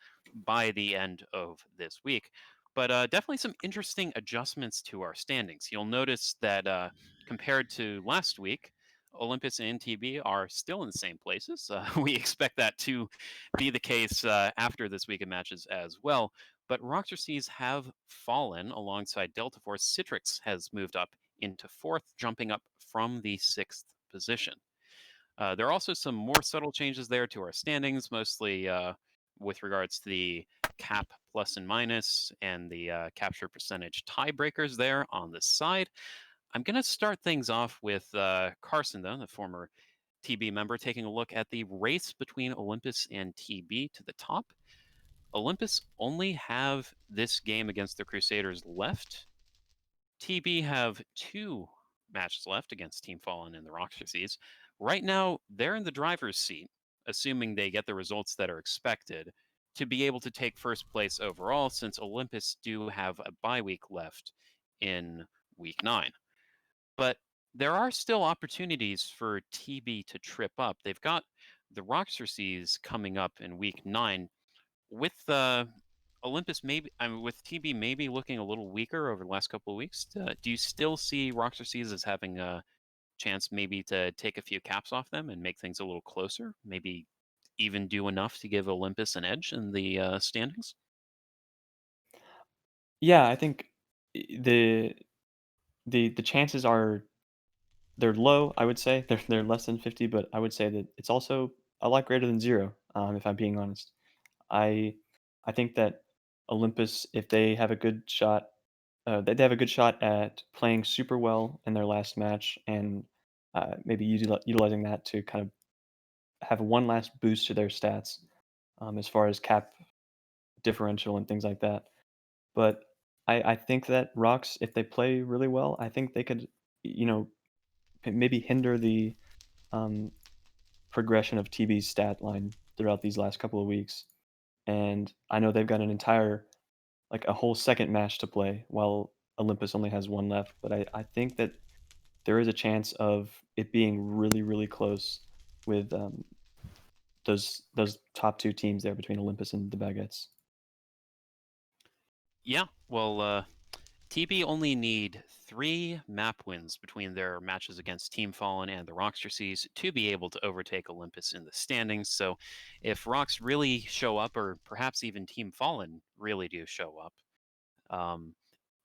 by the end of this week. But definitely some interesting adjustments to our standings. You'll notice that compared to last week, Olympus and TB are still in the same places. We expect that to be the case after this week of matches as well. But Rockstar Seas have fallen alongside Delta Force. Citrix has moved up into 4th, jumping up from the 6th position. There are also some more subtle changes there to our standings, mostly with regards to the cap plus and minus and the capture percentage tiebreakers there on the side. I'm going to start things off with Carson, though, the former TB member, taking a look at the race between Olympus and TB to the top. Olympus only have this game against the Crusaders left. TB have 2 matches left against Team Fallen and the Rockstar Seas. Right now, they're in the driver's seat, assuming they get the results that are expected, to be able to take first place overall, since Olympus do have a bye week left in week 9. But there are still opportunities for TB to trip up. They've got the Rockstar Seas coming up in week 9 with Olympus maybe, I mean, with TB maybe looking a little weaker over the last couple of weeks. Do you still see Rockstar Seas as having a chance maybe to take a few caps off them and make things a little closer? Maybe even do enough to give Olympus an edge in the standings? Yeah, I think the chances are they're low, I would say. They're less than 50, but I would say that it's also a lot greater than 0, if I'm being honest. I I think that Olympus, if they have a good shot, they have a good shot at playing super well in their last match and maybe utilizing that to kind of have one last boost to their stats as far as cap differential and things like that. But I think that Rocks, if they play really well, I think they could, you know, maybe hinder the um, progression of TB's stat line throughout these last couple of weeks. And I know they've got an entire, like a whole second match to play while Olympus only has one left. But I think that there is a chance of it being really, really close. with those top two teams there between Olympus and the Baguettes. Yeah, well, TB only need 3 map wins between their matches against Team Fallen and the Rockster Seas to be able to overtake Olympus in the standings. So if Rocks really show up, or perhaps even Team Fallen really do show up, um,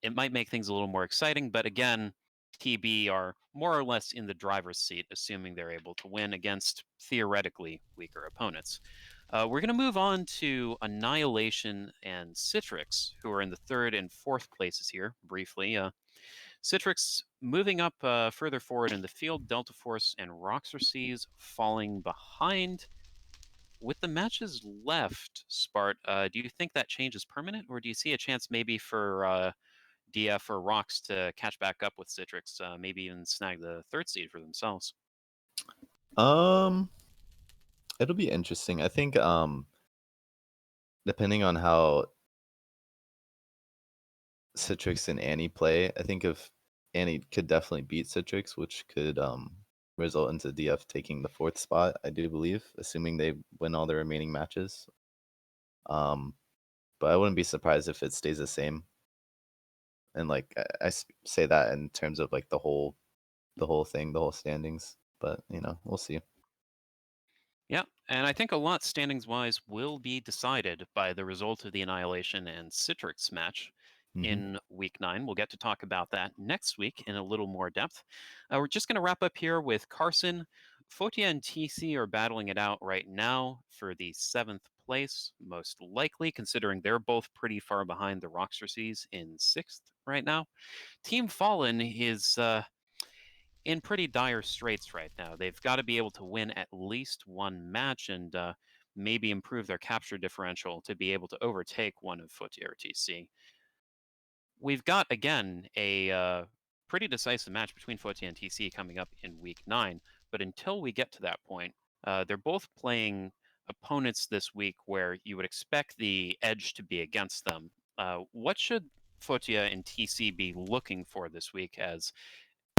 it might make things a little more exciting. But again, TB are more or less in the driver's seat, assuming they're able to win against theoretically weaker opponents. We're going to move on to Annihilation and Citrix, who are in the 3rd and 4th places here, briefly. Citrix moving up further forward in the field, Delta Force and Roxor Seas falling behind. With the matches left, Spart, do you think that change is permanent, or do you see a chance maybe for DF or Rocks to catch back up with Citrix, maybe even snag the 3rd seed for themselves? Um, it'll be interesting. I think depending on how Citrix and Annie play, I think if Annie could definitely beat Citrix, which could result into DF taking the 4th spot, I do believe, assuming they win all their remaining matches. But I wouldn't be surprised if it stays the same. And like say that in terms of like the whole thing, the whole standings. But we'll see. Yeah, and I think a lot standings-wise will be decided by the result of the Annihilation and Citrix match in Week 9. We'll get to talk about that next week in a little more depth. We're just going to wrap up here with Carson. Fotia and TC are battling it out right now for the 7th place, most likely, considering they're both pretty far behind the Rockster Seas in 6th right now. Team Fallen is in pretty dire straits right now. They've got to be able to win at least one match and maybe improve their capture differential to be able to overtake one of Foot RTC. We've got, again, a pretty decisive match between Foot and TC coming up in Week 9, but until we get to that point, they're both playing opponents this week where you would expect the edge to be against them. What should Fotia and TC be looking for this week as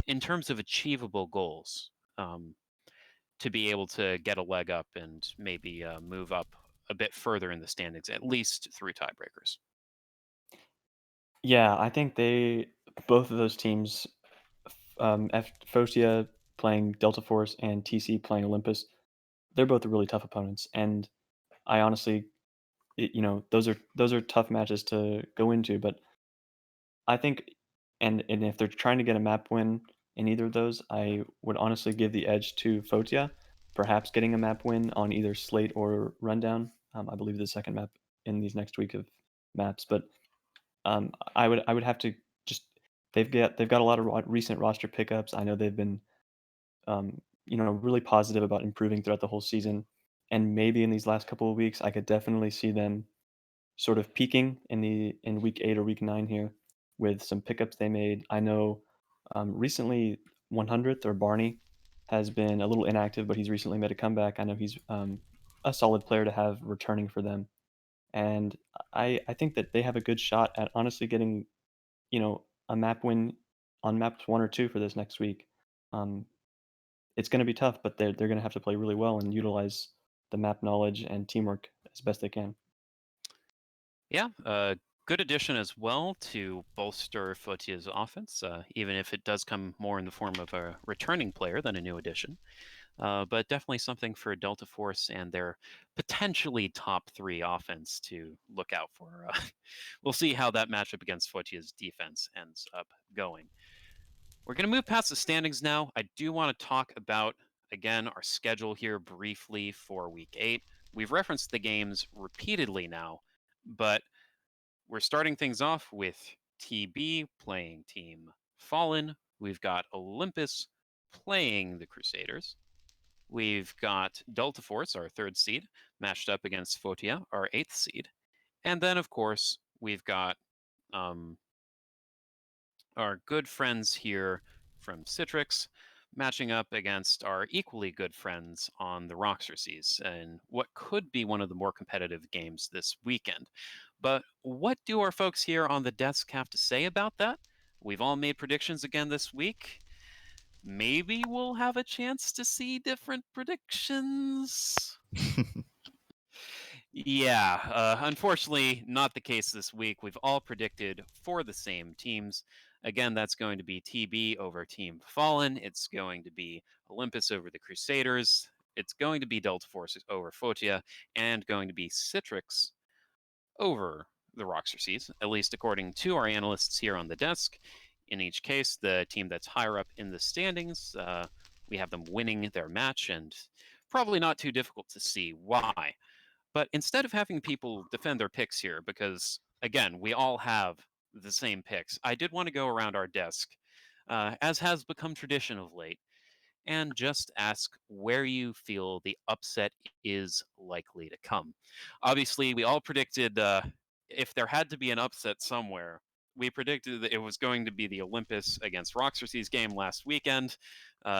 in terms of achievable goals, to be able to get a leg up and maybe move up a bit further in the standings, at least through tiebreakers? Yeah, I think both of those teams, Fotia playing Delta Force and TC playing Olympus, they're both really tough opponents. And I honestly, those are tough matches to go into. But I think, and if they're trying to get a map win in either of those, I would honestly give the edge to Fotia, perhaps getting a map win on either Slate or Rundown. I believe the second map in these next week of maps, but I would have to just they've got a lot of recent roster pickups. I know they've been really positive about improving throughout the whole season, and maybe in these last couple of weeks, I could definitely see them sort of peaking in week 8 or week 9 here with some pickups they made. I know recently 100th or Barney has been a little inactive, but he's recently made a comeback. I know he's a solid player to have returning for them, and I think that they have a good shot at honestly getting a map win on maps 1 or 2 for this next week. Um, it's going to be tough, but they're going to have to play really well and utilize the map knowledge and teamwork as best they can. Yeah, good addition as well to bolster Fotia's offense, even if it does come more in the form of a returning player than a new addition. But definitely something for Delta Force and their potentially top 3 offense to look out for. We'll see how that matchup against Fotia's defense ends up going. We're going to move past the standings now. I do want to talk about, again, our schedule here briefly for Week 8. We've referenced the games repeatedly now, but we're starting things off with TB playing Team Fallen. We've got Olympus playing the Crusaders. We've got Delta Force, our 3rd seed, matched up against Fotia, our 8th seed. And then, of course, we've got our good friends here from Citrix matching up against our equally good friends on the Roxor Seas in what could be one of the more competitive games this weekend. But what do our folks here on the desk have to say about that? We've all made predictions again this week. maybe we'll have a chance to see different predictions. Yeah, unfortunately, not the case this week. We've all predicted for the same teams. Again, that's going to be TB over Team Fallen. It's going to be Olympus over the Crusaders. It's going to be Delta Force over Photia, and going to be Citrix over the Roxor Seas, at least according to our analysts here on the desk. In each case, the team that's higher up in the standings, we have them winning their match, and probably not too difficult to see why. But instead of having people defend their picks here, because again, we all have the same picks, I did want to go around our desk, as has become tradition of late, and just ask where you feel the upset is likely to come. Obviously, we all predicted if there had to be an upset somewhere, we predicted that it was going to be the Olympus against Roxor Seas game last weekend.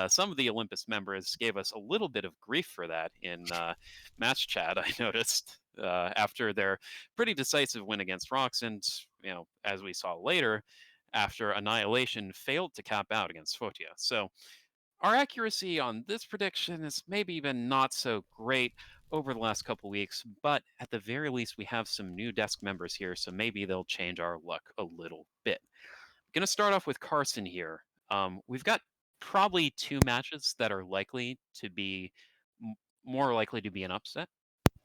Some of the Olympus members gave us a little bit of grief for that in match chat, I noticed, after their pretty decisive win against Rox. And, as we saw later, after Annihilation failed to cap out against Photia. So our accuracy on this prediction is maybe even not so great over the last couple weeks, but at the very least, we have some new desk members here, so maybe they'll change our luck a little bit. I'm going to start off with Carson here. We've got probably two matches that are likely to be more likely to be an upset.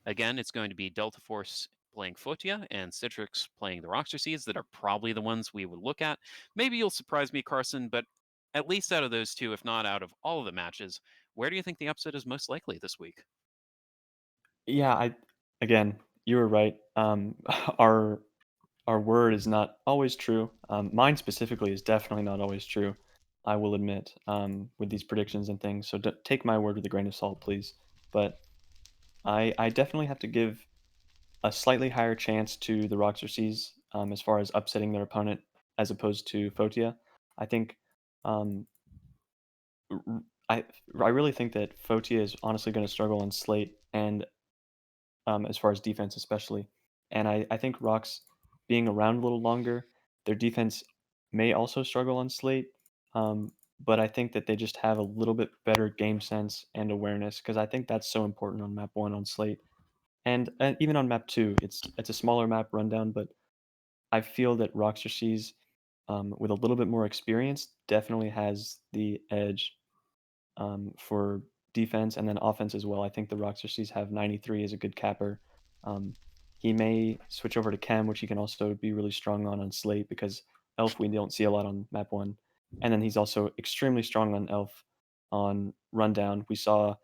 Again, it's going to be Delta Force playing Photia and Citrix playing the Roxor Seeds that are probably the ones we would look at. Maybe you'll surprise me, Carson, but at least out of those two, if not out of all of the matches, where do you think the upset is most likely this week? Yeah, again, you were right. Our our word is not always true. Mine specifically is definitely not always true. I will admit, with these predictions and things. So take my word with a grain of salt, please. But I definitely have to give a slightly higher chance to the Roxor Seas as far as upsetting their opponent as opposed to Photia. I think um, r- r- I I really think that Photia is honestly going to struggle on Slate and as far as defense especially. And I think Rocks being around a little longer, their defense may also struggle on Slate. Um, but I think that they just have a little bit better game sense and awareness because I think that's so important on map one on Slate. And even on map two, it's a smaller map rundown, but I feel that Roxor Seas, with a little bit more experience, definitely has the edge for defense and then offense as well. I think the Roxor Seas have 93 as a good capper. Um, he may switch over to Chem, which he can also be really strong on Slate because Elf we don't see a lot on map one. And then he's also extremely strong on Elf on Rundown. We saw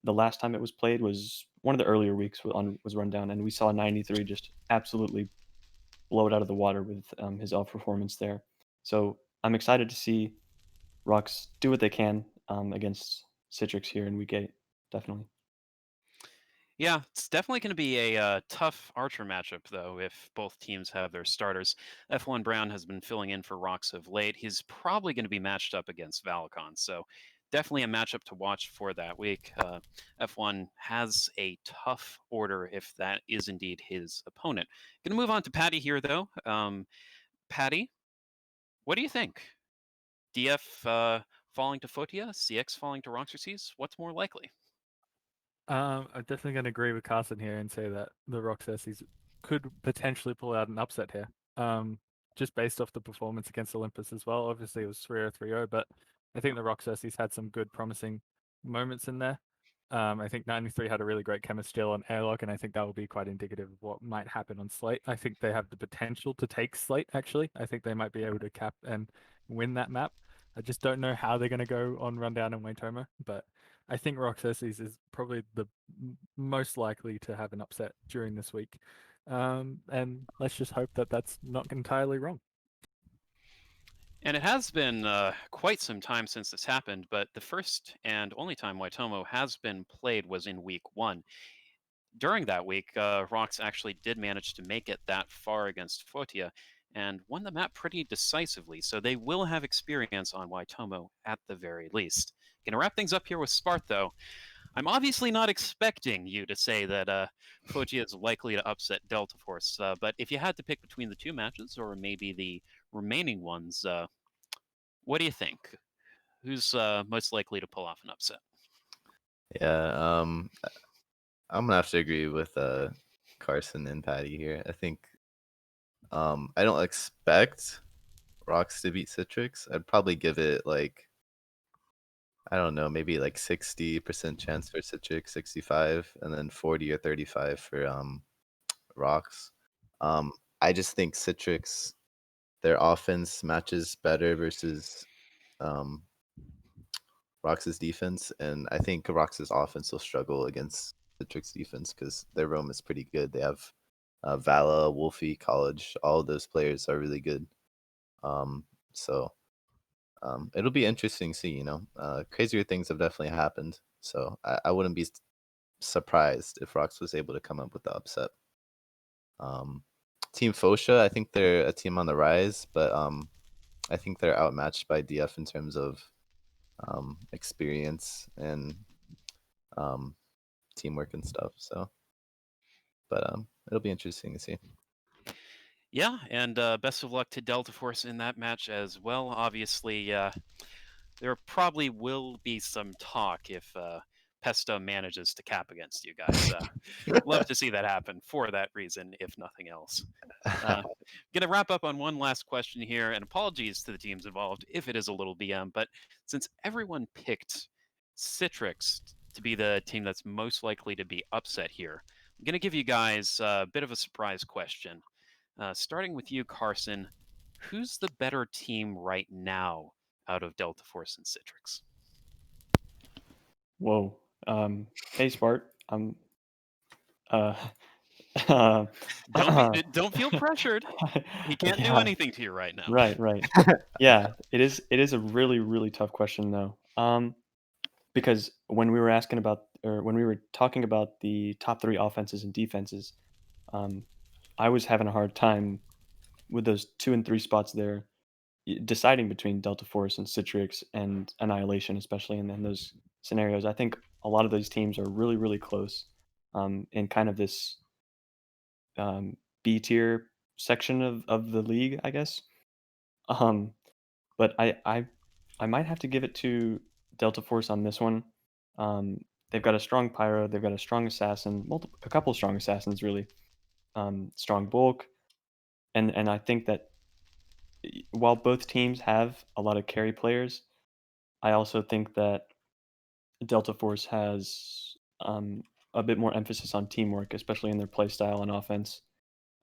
the last time it was played was one of the earlier weeks was Rundown, and we saw 93 just absolutely blow it out of the water with his Elf performance there. So I'm excited to see Rocks do what they can against Citrix here in week 8. Definitely. Yeah, it's definitely going to be a tough Archer matchup, though, if both teams have their starters. F1 Brown has been filling in for Rox of late. He's probably going to be matched up against Valicon, so definitely a matchup to watch for that week. F1 has a tough order if that is indeed his opponent. Going to move on to Patty here, though. Patty, what do you think? DF falling to Photia, CX falling to Roxor Seas? What's more likely? I'm definitely going to agree with Carson here and say that the Roxessies could potentially pull out an upset here. Just based off the performance against Olympus as well. Obviously, it was 3-0, 3-0, but I think the Roxessies had some good, promising moments in there. I think 93 had a really great chemistry on airlock, and I think that will be quite indicative of what might happen on Slate. I think they have the potential to take Slate, actually. I think they might be able to cap and win that map. I just don't know how they're going to go on Rundown and Waitoma, but I think Roxessies is probably the most likely to have an upset during this week. And let's just hope that that's not entirely wrong. And it has been quite some time since this happened, but the first and only time Waitomo has been played was in week 1. During that week, Rox actually did manage to make it that far against Photia and won the map pretty decisively, so they will have experience on Waitomo at the very least. Gonna wrap things up here with Spart, though. I'm obviously not expecting you to say that Photia is likely to upset Delta Force, but if you had to pick between the two matches, or maybe the remaining ones, what do you think? Who's most likely to pull off an upset? Yeah, I'm gonna have to agree with Carson and Patty here. I think I don't expect Rocks to beat Citrix. I'd probably give it like, I don't know, maybe like 60% chance for Citrix, 65, and then 40 or 35 for Rocks. I just think Citrix, their offense matches better versus um Rox's defense, and I think Rox's offense will struggle against Citrix defense because their roam is pretty good. They have Vala, Wolfie, College. All of those players are really good. So it'll be interesting to see. Crazier things have definitely happened. So I wouldn't be surprised if Rox was able to come up with the upset. Um, Team Fosha, I think they're a team on the rise, but I think they're outmatched by DF in terms of experience and um, teamwork and stuff. So, but it'll be interesting to see. Yeah, and best of luck to Delta Force in that match as well. Obviously, there probably will be some talk if Pesto manages to cap against you guys. Love to see that happen for that reason, if nothing else. Gonna wrap up on one last question here, and apologies to the teams involved if it is a little BM, but since everyone picked Citrix to be the team that's most likely to be upset here, I'm gonna give you guys a bit of a surprise question. Starting with you, Carson, who's the better team right now out of Delta Force and Citrix? Whoa. Hey, Spart. Uh, uh, Don't feel pressured. He can't do yeah, anything to you right now. right. Yeah, it is a really, really tough question though. Because when we were asking about, or when we were talking about the top three offenses and defenses, um, I was having a hard time with those 2 and 3 spots there, deciding between Delta Force and Citrix and Annihilation, especially in those scenarios. I think a lot of those teams are really, really close, in kind of this B tier section of the league, I guess. Um, but I might have to give it to Delta Force on this one. They've got a strong pyro, they've got a strong assassin, a couple of strong assassins really, strong bulk, and I think that while both teams have a lot of carry players, I also think that Delta Force has a bit more emphasis on teamwork, especially in their play style and offense.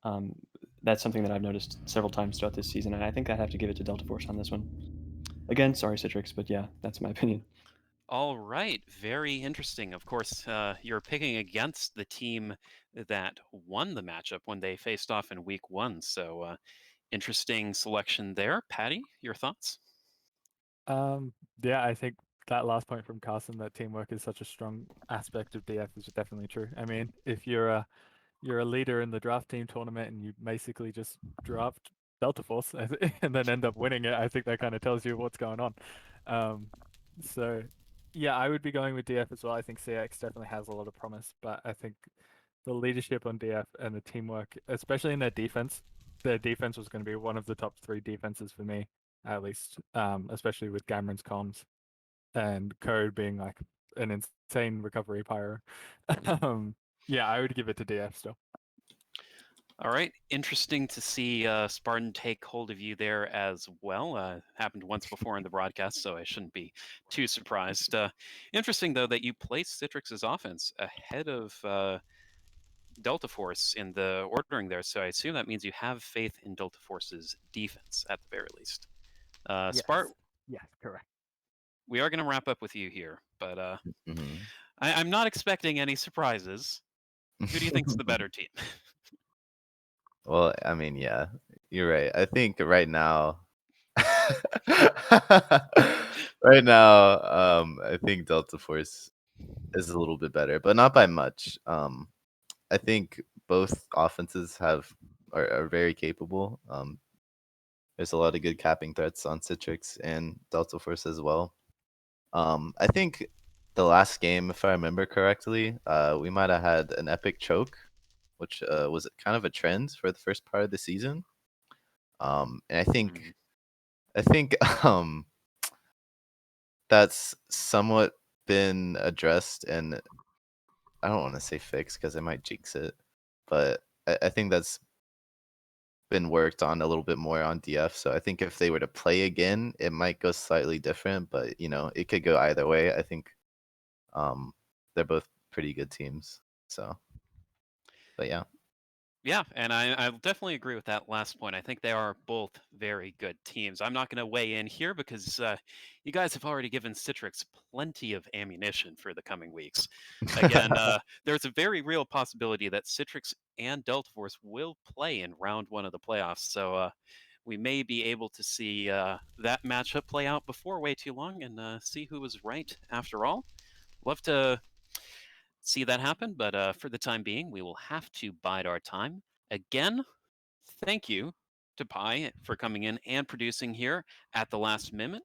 Um, that's something that I've noticed several times throughout this season, and I think I have to give it to Delta Force on this one. Again, sorry, Citrix, but yeah, that's my opinion. All right, very interesting. Of course, you're picking against the team that won the matchup when they faced off in week one. So, interesting selection there. Patty, your thoughts? Yeah, I think that last point from Carson, that teamwork is such a strong aspect of DF, is definitely true. I mean, if you're a leader in the draft team tournament and you basically just draft Delta Force and then end up winning it, I think that kind of tells you what's going on. Um, so yeah, I would be going with DF as well. I think CX definitely has a lot of promise, but I think the leadership on DF and the teamwork, especially in their defense was going to be one of the top three defenses for me, at least, especially with Gamron's comms and Code being like an insane recovery pyro. Yeah, I would give it to DF still. All right, interesting to see Spartan take hold of you there as well. Happened once before in the broadcast, so I shouldn't be too surprised. Interesting, though, that you placed Citrix's offense ahead of Delta Force in the ordering there, so I assume that means you have faith in Delta Force's defense at the very least. Spart, Yes, correct. we are going to wrap up with you here, but Mhm. I'm not expecting any surprises. Who do you think's the better team? Well, I mean, yeah, you're right. I think right now, right now, I think Delta Force is a little bit better, but not by much. I think both offenses are very capable. There's a lot of good capping threats on Citrix and Delta Force as well. I think the last game, if I remember correctly, we might have had an epic choke, which was kind of a trend for the first part of the season. And I think that's somewhat been addressed, and I don't want to say fixed because I might jinx it, but I think that's been worked on a little bit more on DF. So I think if they were to play again, it might go slightly different, but it could go either way. I think they're both pretty good teams. So, but yeah. Yeah, and I definitely agree with that last point. I think they are both very good teams. I'm not going to weigh in here because you guys have already given Citrix plenty of ammunition for the coming weeks. Again, there's a very real possibility that Citrix and Delta Force will play in round 1 of the playoffs. So we may be able to see that matchup play out before way too long and see who was right after all. Love to see that happen, but for the time being, we will have to bide our time. Again, thank you to Pi for coming in and producing here at the last minute.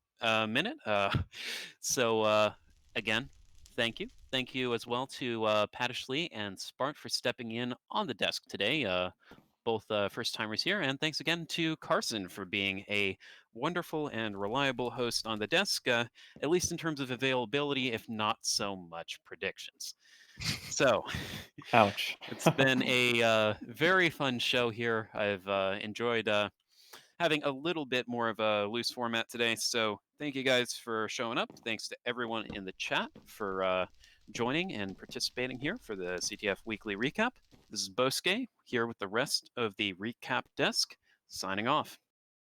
So again, thank you. Thank you as well to Patish Lee and Spart for stepping in on the desk today. Both first timers here, and thanks again to Carson for being a wonderful and reliable host on the desk, at least in terms of availability, if not so much predictions. So, Ouch. it's been a very fun show here. I've enjoyed having a little bit more of a loose format today. So, thank you guys for showing up. Thanks to everyone in the chat for joining and participating here for the CTF Weekly Recap. This is Bosuke here with the rest of the Recap Desk, signing off.